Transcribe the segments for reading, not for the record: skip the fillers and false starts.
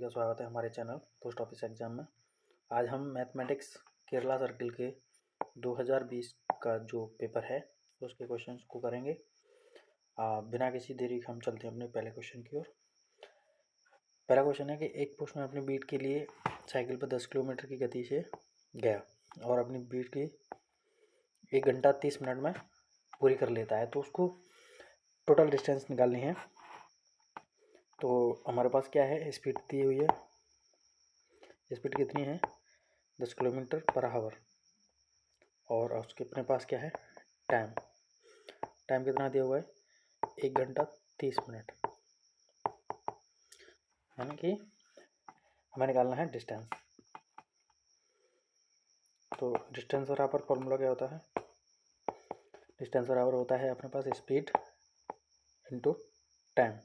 का स्वागत है हमारे चैनल पोस्ट ऑफिस एग्जाम में। आज हम मैथमेटिक्स केरला सर्किल के 2020 का जो पेपर है उसके क्वेश्चंस को करेंगे। बिना किसी देरी के हम चलते हैं अपने पहले क्वेश्चन की ओर। पहला क्वेश्चन है कि एक पुरुष अपनी बीट के लिए साइकिल पर 10 किलोमीटर की गति से गया और अपनी बीट की 1 घंटा 30 मिनट में पूरी कर लेता है, तो उसको टोटल डिस्टेंस निकालनी है। तो हमारे पास क्या है, स्पीड दी हुई है। स्पीड कितनी है, 10 किलोमीटर पर आवर, और उसके अपने पास क्या है, टाइम कितना दिया हुआ है, 1 घंटा 30 मिनट, यानी कि हमें निकालना है डिस्टेंस। तो डिस्टेंस बराबर फॉर्मूला क्या होता है, डिस्टेंस बराबर होता है अपने पास स्पीड इंटू टाइम।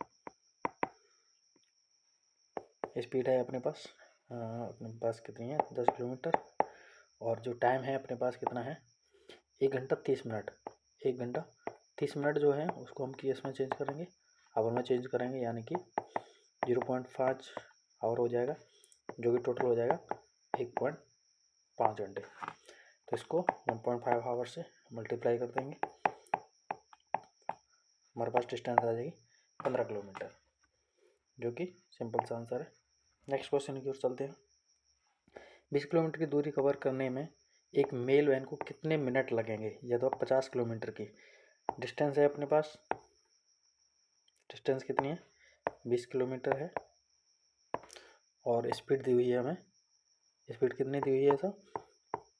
स्पीड है अपने पास कितनी है, 10 किलोमीटर, और जो टाइम है अपने पास कितना है, 1 घंटा 30 मिनट। 1 घंटा 30 मिनट जो है उसको हम केस में चेंज करेंगे, आवर में चेंज करेंगे, यानी कि 0.5 आवर हो जाएगा, जो कि टोटल हो जाएगा 1.5 घंटे। तो इसको 1.5 आवर से मल्टीप्लाई कर देंगे, हमारे पास डिस्टेंस आ जाएगी 15 किलोमीटर, जो कि सिंपल सा आंसर है। नेक्स्ट क्वेश्चन की ओर चलते हैं। 20 किलोमीटर की दूरी कवर करने में एक मेल वैन को कितने मिनट लगेंगे, या तो 50 किलोमीटर की डिस्टेंस है अपने पास। डिस्टेंस कितनी है, 20 किलोमीटर है, और स्पीड दी हुई है हमें, स्पीड कितनी दी हुई है, तो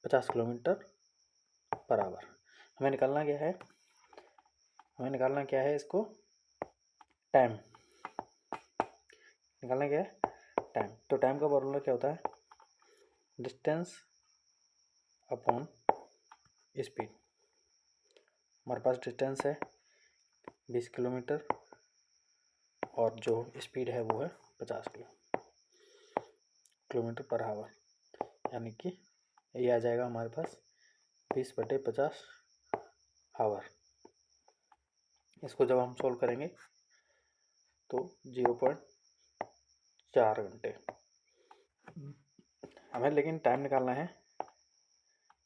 50 किलोमीटर पर आवर। हमें निकालना क्या है, इसको टाइम निकालना क्या है, टाइम। तो टाइम का फॉर्मूला क्या होता है, डिस्टेंस अपॉन स्पीड। हमारे पास डिस्टेंस है 20 किलोमीटर और जो स्पीड है वो है 50 किलोमीटर पर आवर, यानी कि ये आ जाएगा हमारे पास 20/50 आवर। इसको जब हम सोल्व करेंगे तो 0.4 घंटे। हमें लेकिन टाइम निकालना है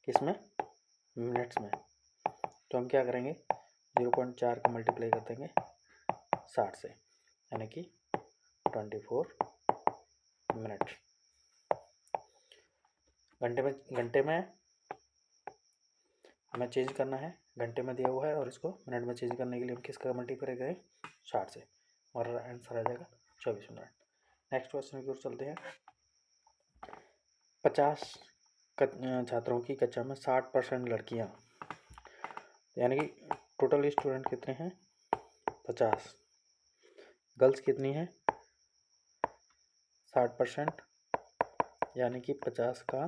किसमें, मिनट्स में। तो हम क्या करेंगे, 0.4 का मल्टीप्लाई कर देंगे 60 से, यानी कि 24 मिनट। घंटे में हमें चेंज करना है, घंटे में दिया हुआ है, और इसको मिनट में चेंज करने के लिए हम किसका मल्टीप्लाई करें, 60 से, और आंसर आ जाएगा 24 मिनट। नेक्स्ट क्वेश्चन की ओर चलते हैं। 50 छात्रों की कक्षा में 60% लड़कियां, यानी कि टोटल स्टूडेंट कितने हैं, 50। गर्ल्स कितनी है, 60%, यानी कि 50 का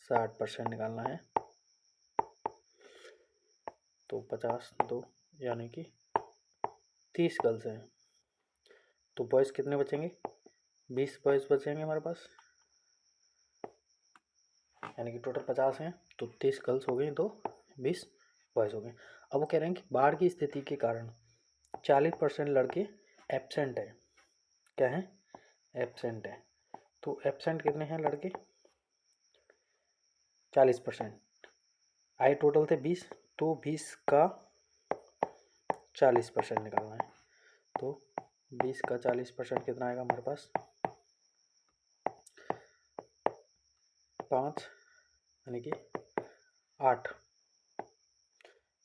60% निकालना है। तो 50 2, यानी कि 30 गर्ल्स हैं। तो बॉयज़ कितने बचेंगे, 20 बॉयज़ बचेंगे हमारे पास, यानी कि टोटल 50 हैं, तो 30 गर्ल्स हो गई, तो 20 बॉयज़ हो गए। अब वो कह रहे हैं कि बाढ़ की स्थिति के कारण 40% लड़के एब्सेंट है। क्या है, एब्सेंट है। तो एब्सेंट कितने हैं लड़के, 40%। आए टोटल थे 20, तो 20 का 40% निकालना है। तो 20 का 40% कितना आएगा हमारे पास, 5, यानी कि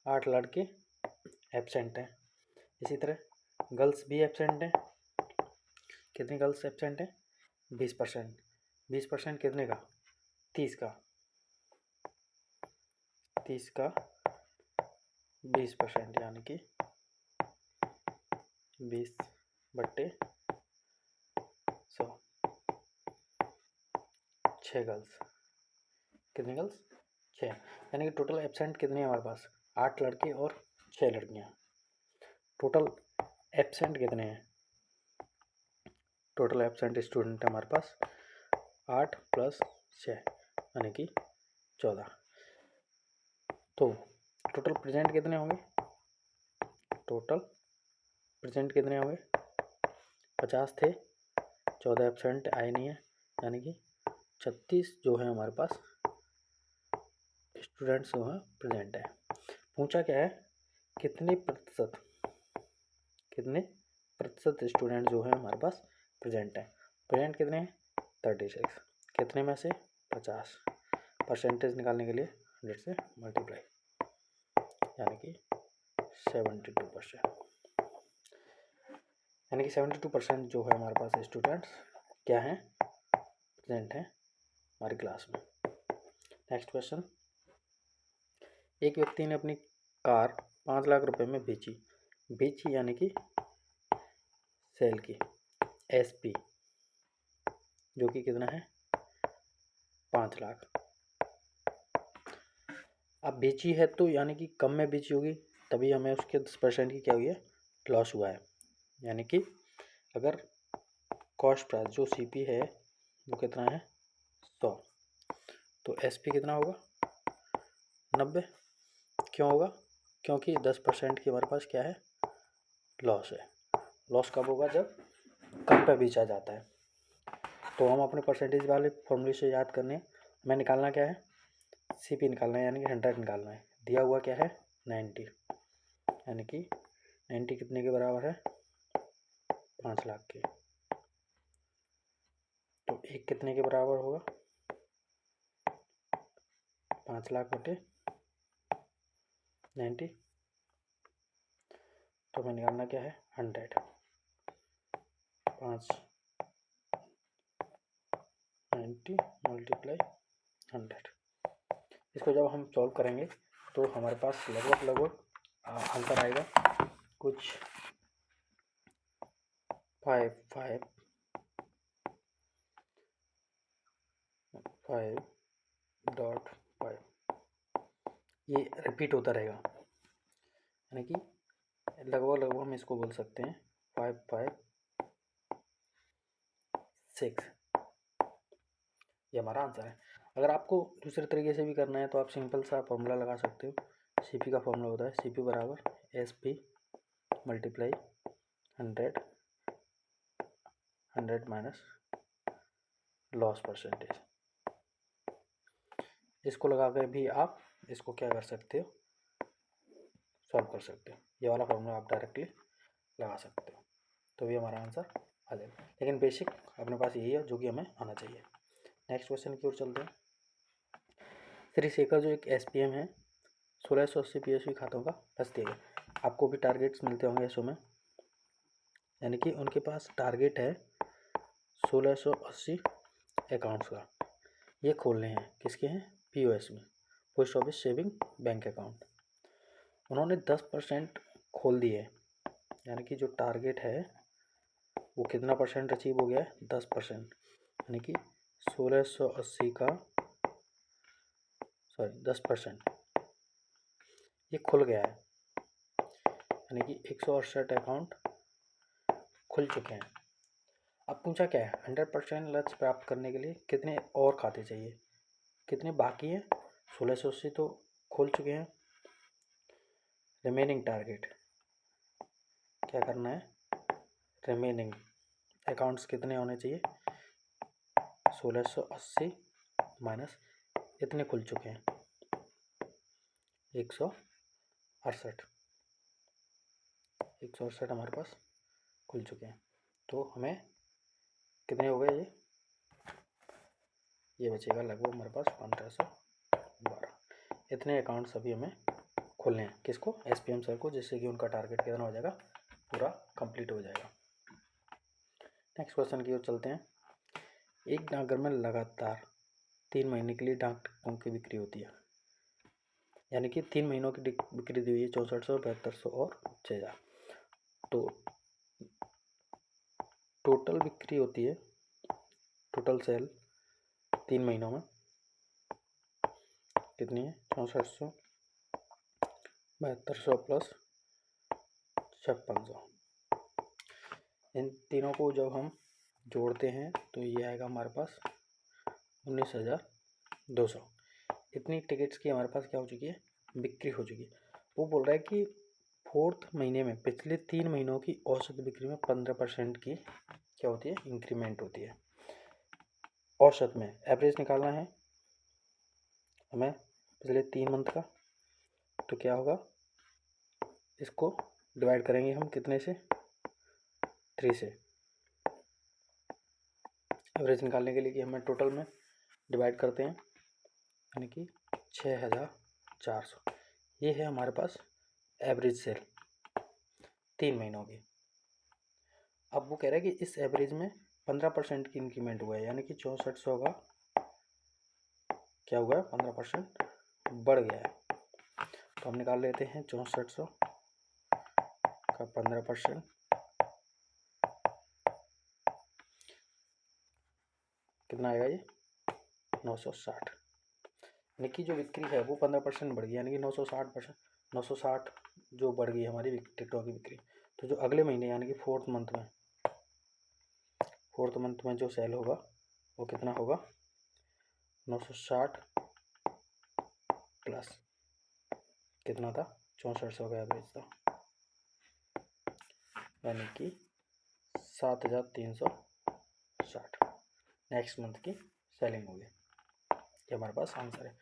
8 लड़के एब्सेंट हैं। इसी तरह गर्ल्स भी एब्सेंट हैं। कितनी गर्ल्स एब्सेंट हैं, 20%। 20% कितने का, 30 का 20%, यानी कि 20/100, 6 गर्ल्स। कितनी गर्ल्स, 6, यानी कि टोटल एब्सेंट कितने हैं हमारे पास, 8 लड़के और 6 लड़कियां। टोटल एब्सेंट कितने हैं, टोटल एब्सेंट स्टूडेंट है हमारे पास 8 + 6, यानी कि 14। तो टोटल प्रेजेंट कितने होंगे, टोटल प्रेजेंट कितने होंगे, 50 थे 14 एब्सेंट आए नहीं है, यानी कि 36 जो है हमारे पास स्टूडेंट्स जो हैं प्रेजेंट है। पूछा क्या है, कितने प्रतिशत स्टूडेंट जो है हमारे पास प्रेजेंट है। प्रेजेंट कितने हैं, 36, कितने में से 50, परसेंटेज निकालने के लिए 100 से मल्टीप्लाई, यानी कि 72%, यानी कि 72% जो है हमारे पास स्टूडेंट्स क्या हैं, प्रेजेंट हैं हमारी क्लास में। नेक्स्ट क्वेश्चन, एक व्यक्ति ने अपनी कार 5 लाख रुपए में बेची यानी कि सेल की, एसपी जो कि कितना है 5 लाख। अब बेची है तो यानी कि कम में बेची होगी, तभी हमें उसके 10% की क्या हुई है, लॉस हुआ है। यानी कि अगर कॉस्ट प्राइस जो सीपी है वो कितना है 100, तो एसपी कितना होगा 90। क्यों होगा, क्योंकि 10% की हमारे पास क्या है, लॉस है। लॉस कब होगा, जब कम पे बेचा जाता है। तो हम अपने परसेंटेज वाले फॉर्मूले से याद करने, हमें निकालना क्या है, सीपी निकालना है, यानी कि 100 निकालना है। दिया हुआ क्या है 90, यानी कि 90 कितने के बराबर है 5 लाख के, तो एक कितने के बराबर होगा 5 लाख बटे 90, तो हमें निकालना क्या है 100, 5 90 मल्टीप्लाई 100। इसको जब हम सॉल्व करेंगे तो हमारे पास लगभग आंसर आएगा कुछ 5.5, ये रिपीट होता रहेगा, यानी कि लगभग हम इसको बोल सकते हैं 556, ये हमारा आंसर है। अगर आपको दूसरे तरीके से भी करना है तो आप सिंपल सा फॉर्मूला लगा सकते हो। सीपी का फॉर्मूला होता है सीपी बराबर SP multiply 100 minus loss percentage. इसको लगा कर भी आप इसको क्या कर सकते हो, सॉल्व कर सकते हो। ये वाला फॉर्मूला आप डायरेक्टली लगा सकते हो, तो भी हमारा आंसर आ जाएगा। लेकिन बेसिक अपने पास यही है जो कि हमें आना चाहिए। नेक्स्ट क्वेश्चन की ओर चलते हैं। श्री शेखर जो एक एसपीएम है 1680 पीएसवी खातों का बस दिया गया। आपको भी टारगेट्स मिलते होंगे एसओ में, यानी कि उनके पास टारगेट है 1680 अकाउंट्स का, ये खोलने हैं। किसके हैं, पीओएस में, post office saving bank account. उन्होंने 10% खोल दिए, यानी कि जो टारगेट है वो कितना परसेंट अचीव हो गया है 10%, यानी कि 1680 का 10% ये खुल गया है, यानी कि 168 अकाउंट खुल चुके हैं। अब पूछा क्या है, 100% लक्ष्य प्राप्त करने के लिए कितने और खाते चाहिए, कितने बाकी हैं, 1680 तो खोल चुके हैं। रिमेनिंग टारगेट क्या करना है, रिमेनिंग अकाउंट्स कितने होने चाहिए, 1680 माइनस इतने खुल चुके हैं 168 हमारे पास खुल चुके हैं। तो हमें कितने हो गए, ये बचेगा लगभग हमारे पास 1512। इतने अकाउंट्स अभी हमें खोलने हैं, किसको, एसपीएम सर को, जिससे कि उनका टारगेट कितना हो जाएगा, पूरा कंप्लीट हो जाएगा। नेक्स्ट क्वेश्चन की ओर चलते हैं। एक डाकघर में लगातार 3 महीने के लिए डाक टिकटों की बिक्री होती है, यानी कि 3 महीनों की बिक्री दी हुई है 6400, 7200 और 6000। तो टोटल बिक्री होती है, टोटल सेल 3 महीनों में कितनी है, 6400, 7200 प्लस 5600। इन तीनों को जब हम जोड़ते हैं तो ये आएगा हमारे पास 19200। इतनी टिकट्स की हमारे पास क्या हो चुकी है, बिक्री हो चुकी है। वो बोल रहा है कि 4th महीने में पिछले 3 महीनों की औसत बिक्री में 15% की क्या होती है, इंक्रीमेंट होती है। औसत में एवरेज निकालना है हमें पिछले 3 मंथ का, तो क्या होगा, इसको डिवाइड करेंगे हम कितने से, 3 से। एवरेज निकालने के लिए कि हमें टोटल में डिवाइड करते हैं, यानी कि 6400। ये है हमारे पास एवरेज सेल 3 महीनों की। अब वो कह रहा है कि इस एवरेज में 15% की इंक्रीमेंट हुआ है, यानी कि 6400 का क्या हुआ है, 15% बढ़ गया है। तो हम निकाल लेते हैं 6400 का 15%, कितना आएगा ये, 960। यानी कि जो बिक्री है वो 15% बढ़ गई, यानी कि 960 जो बढ़ गई हमारी टिकटों की बिक्री। तो जो अगले महीने यानी कि फोर्थ मंथ में जो सेल होगा वो कितना होगा, 960 प्लस कितना था, 6400 का एवरेज था, यानी कि 7360 नेक्स्ट मंथ की सेलिंग होगी। ये हमारे पास आंसर है,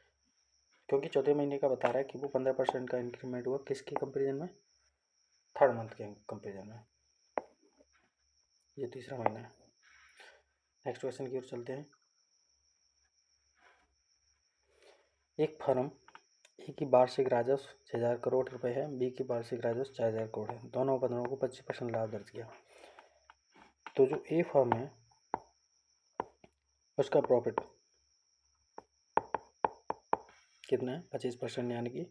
क्योंकि चौथे महीने का बता रहा है कि वो 15% का इंक्रीमेंट हुआ किसके कंपेरिजन में, थर्ड मंथ के कंपेरिजन में। ये तीसरा महीना है। नेक्स्ट क्वेश्चन की ओर चलते हैं। एक फर्म ए की वार्षिक राजस्व 6000 करोड़ रुपए है, बी की वार्षिक राजस्व 4000 करोड़ है, दोनों उपक्रमों को 25% लाभ दर्ज किया। तो जो ए फर्म है उसका प्रॉफिट कितना है, 25%, यानी कि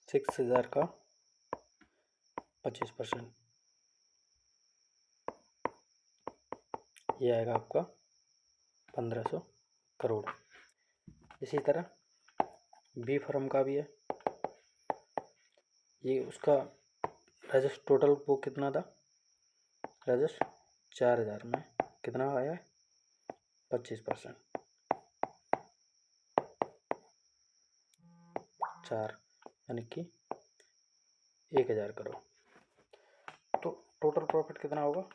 6000 का 25%, ये आएगा आपका 1500 करोड़। इसी तरह बी फर्म का भी है, ये उसका राजस्व टोटल वो कितना था, राजस्व 4000 में कितना आया है, 25%, 4 यानी कि 1000 करोड़। तो टोटल प्रॉफिट कितना होगा,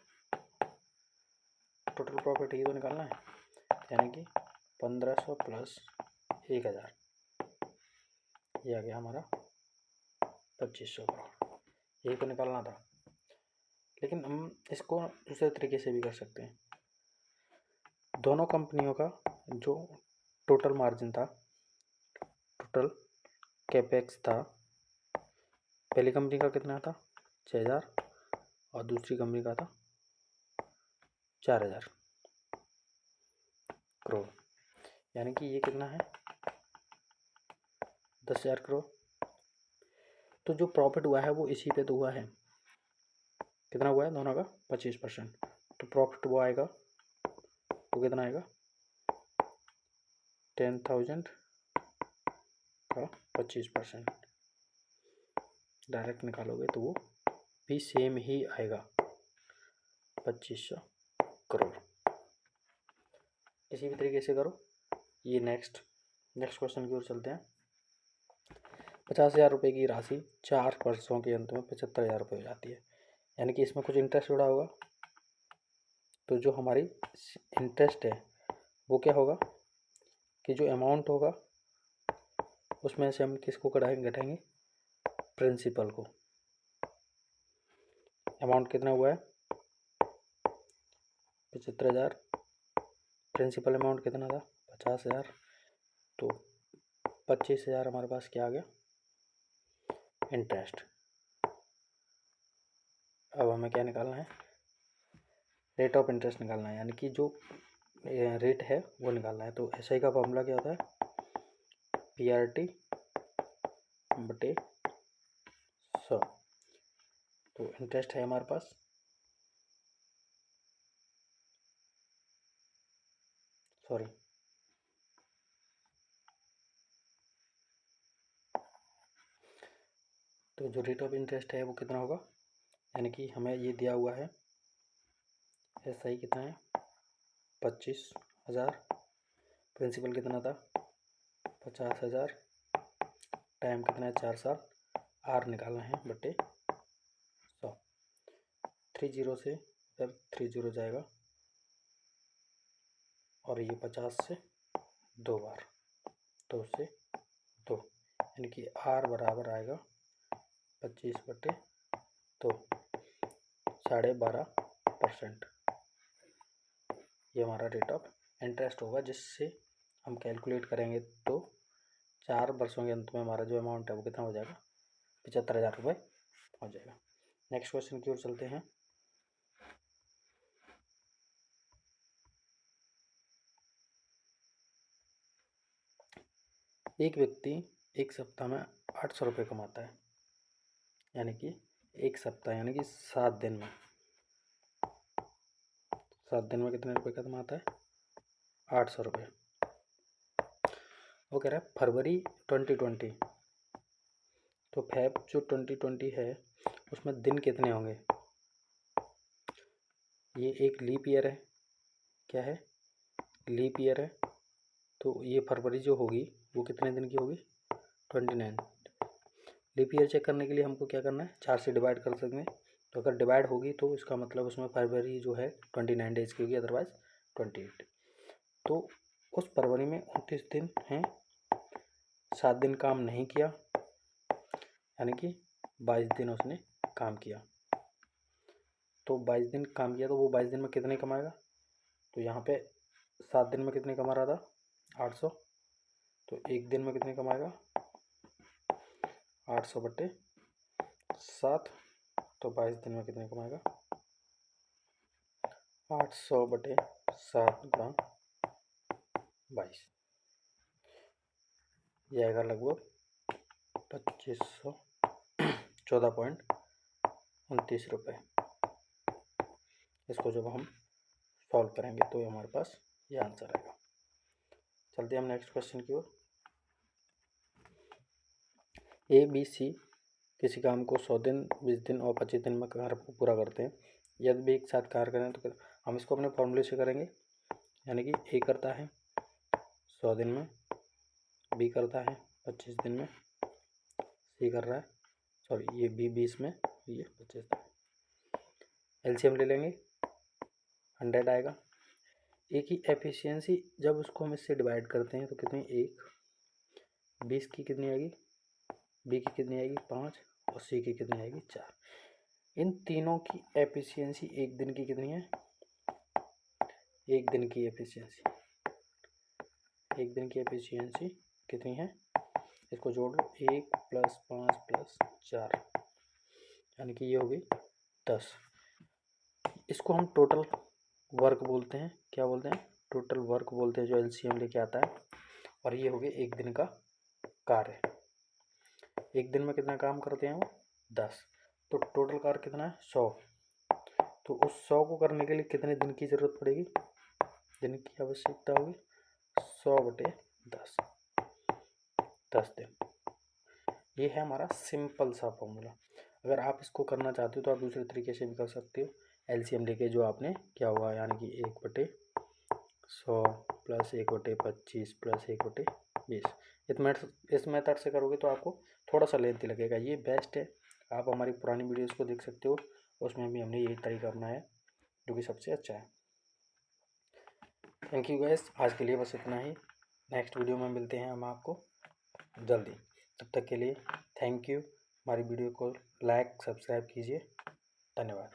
टोटल प्रॉफिट ही तो निकालना है, यानी कि 1500 प्लस 1000, ये आ गया हमारा 2500 करोड़। यही तो निकालना था, लेकिन हम इसको दूसरे तरीके से भी कर सकते हैं। दोनों कंपनियों का जो टोटल मार्जिन था, टोटल कैपेक्स था, पहली कंपनी का कितना था 6000 और दूसरी कंपनी का था 4000 करोड़, यानी कि ये कितना है 10,000 करोड़। तो जो प्रॉफिट हुआ है वो इसी पे तो हुआ है, कितना हुआ है दोनों का 25%, तो प्रॉफिट वो आएगा, वो कितना आएगा 10,000 का 25%, डायरेक्ट निकालोगे तो वो भी सेम ही आएगा 2500 करोड़। किसी भी तरीके से करो। ये नेक्स्ट क्वेश्चन की ओर चलते हैं। 50,000 रुपये की राशि 4 वर्षों के अंत में 75,000 रुपये हो जाती है, यानी कि इसमें कुछ इंटरेस्ट जुड़ा होगा। तो जो हमारी इंटरेस्ट है वो क्या होगा कि जो अमाउंट होगा उसमें से हम किसको घटाएंगे, प्रिंसिपल को। अमाउंट कितना हुआ है 75,000, प्रिंसिपल अमाउंट कितना था 50,000, तो 25,000 हमारे पास क्या आ गया, इंटरेस्ट। अब हमें क्या निकालना है, रेट ऑफ इंटरेस्ट निकालना है, यानी कि जो रेट है वो निकालना है। तो एसआई का फॉर्मूला क्या होता है, PRT बटे 100। तो इंटरेस्ट है हमारे पास तो जो रेट ऑफ इंटरेस्ट है वो कितना होगा, यानी कि हमें ये दिया हुआ है एसआई कितना है 25,000, प्रिंसिपल कितना था 50,000, टाइम कितना है 4 साल, आर निकालना है बटे 100। 30 से फिर 3 0 जाएगा और ये 50 से 2 बार, 2 से 2, यानी कि R बराबर आएगा 25/2, 12.5%। ये हमारा रेट ऑफ इंटरेस्ट होगा, जिससे हम कैलकुलेट करेंगे तो 4 वर्षों के अंत में हमारा जो अमाउंट है वो कितना हो जाएगा, 75,000 रुपये हो जाएगा। नेक्स्ट क्वेश्चन की ओर चलते हैं। एक व्यक्ति एक सप्ताह में 800 रुपये कमाता है, यानी कि एक सप्ताह यानी कि 7 दिन में, 7 दिन में कितने रुपये का कमाता है, 800 रुपये। वो कह रहा है फरवरी 2020, तो फेब जो 2020 है उसमें दिन कितने होंगे। ये एक लीप ईयर है, क्या है, लीप ईयर है, तो ये फरवरी जो होगी वो कितने दिन की होगी, 29। लीप ईयर चेक करने के लिए हमको क्या करना है, 4 से डिवाइड कर सकते हैं, तो अगर डिवाइड होगी तो इसका मतलब उसमें फरवरी जो है 29 डेज की होगी, अदरवाइज 28। तो उस फरवरी में 29 दिन हैं, 7 दिन काम नहीं किया, यानी कि 22 दिन उसने काम किया। तो 22 दिन काम किया, तो वो 22 दिन में कितने कमाएगा, तो यहाँ पे 7 दिन में कितने कमा रहा था, 800, तो एक दिन में कितने कमाएगा, 800/7, तो 22 दिन में कितने कमाएगा, 800/7 गुणा 22, यह आएगा लगभग 2500, 14.29 रुपये। इसको जब हम सॉल्व करेंगे तो हमारे पास ये आंसर आएगा। चलते हैं हम नेक्स्ट क्वेश्चन की ओर। ABC किसी काम को 100 दिन, 20 दिन और 25 दिन में कार्य पूरा करते हैं। यदि भी एक साथ कार्य करें तो हम इसको अपने फॉर्मूले से करेंगे, यानी कि A करता है 100 दिन में, B करता है 25 दिन में, C कर रहा है, सॉरी ये B 20 में, ये 25 दिन। एलसीएम ले लेंगे, 100 आएगा। A की एफिशिएंसी जब उसको हम इससे डिवाइड करते हैं तो कितनी, 1, 20 की कितनी आएगी, B की कितनी आएगी, 5, और C की कितनी आएगी, 4। इन तीनों की एफिशिएंसी एक दिन की कितनी है, एक दिन की एफिशिएंसी, एक दिन की एफिशिएंसी कितनी है, इसको जोड़ लो, 1 + 5 + 4, यानी कि ये हो गई 10। इसको हम टोटल वर्क बोलते हैं, क्या बोलते हैं, टोटल वर्क बोलते हैं, जो एलसीएम लेके आता है। और ये हो गया एक दिन का कार्य, एक दिन में कितना काम करते हैं वो, 10, तो टोटल कार्य कितना है, 100। तो उस 100 को करने के लिए कितने दिन की ज़रूरत पड़ेगी, दिन की आवश्यकता होगी 100/10, 10 दिन। ये है हमारा सिंपल सा फॉर्मूला। अगर आप इसको करना चाहते हो तो आप दूसरे तरीके से भी कर सकते हो, एलसीएम लेके, जो आपने क्या हुआ, यानी कि 1/100 + 1/25 + 1/20। इस मेथड से करोगे तो आपको थोड़ा सा लेंथी लगेगा, ये बेस्ट है। आप हमारी पुरानी वीडियोस को देख सकते हो, उसमें भी हमने यही तरीका अपनाया है, जो कि सबसे अच्छा है। थैंक यू गाइस, आज के लिए बस इतना ही। नेक्स्ट वीडियो में मिलते हैं हम आपको जल्दी, तब तक के लिए थैंक यू। हमारी वीडियो को लाइक, सब्सक्राइब कीजिए, धन्यवाद।